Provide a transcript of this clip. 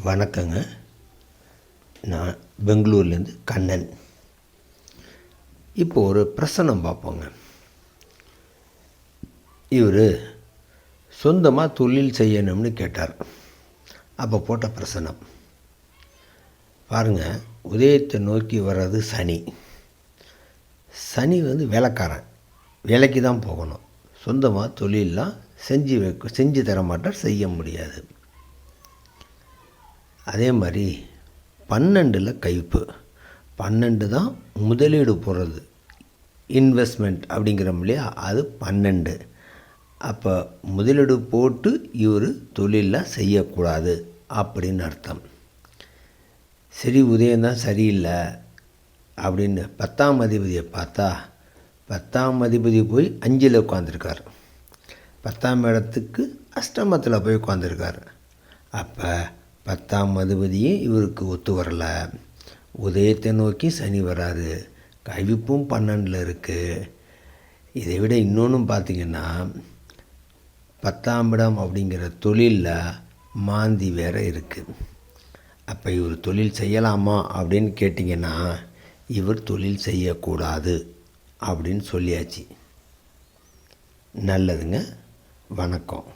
வணக்கங்க. நான் பெங்களூர்லேருந்து கண்ணன். இப்போ ஒரு பிரசனம் பார்ப்போங்க. இவர் சொந்தமாக தொழில் செய்யணும்னு கேட்டார். அப்போ போட்ட பிரசனம் பாருங்கள். உதயத்தை நோக்கி வர்றது சனி. சனி வேலைக்காரன், வேலைக்கு தான் போகணும். சொந்தமாக தொழிலெலாம் செஞ்சு தர மாட்டார், செய்ய முடியாது. அதே மாதிரி 12 கைப்பு. 12 தான் முதலீடு போடுறது, இன்வெஸ்ட்மெண்ட் அப்படிங்கிறோம் இல்லையா, அது 12. அப்போ முதலீடு போட்டு இவர் தொழிலில் செய்யக்கூடாது அப்படின்னு அர்த்தம். சரி, உதயம்தான் சரியில்லை அப்படின்னு 10ஆம் அதிபதியை பார்த்தா 10ஆம் அதிபதி போய் 5ல் உட்காந்துருக்கார். 10ஆம் இடத்துக்கு அஷ்டமத்தில் போய் உட்காந்துருக்கார். அப்போ 10ஆம் அதிபதியும் இவருக்கு ஒத்து வரலை. உதயத்தை நோக்கி சனி வராது, கைவிப்பும் 12ல் இருக்குது. இதை விட இன்னொன்றும் பார்த்திங்கன்னா, 10ஆம் இடம் அப்படிங்கிற தொழிலில் மாந்தி வேறு இருக்குது. அப்போ இவர் தொழில் செய்யலாமா அப்படின்னு கேட்டிங்கன்னா, இவர் தொழில் செய்யக்கூடாது அப்படின்னு சொல்லியாச்சு. நல்லதுங்க. வணக்கம்.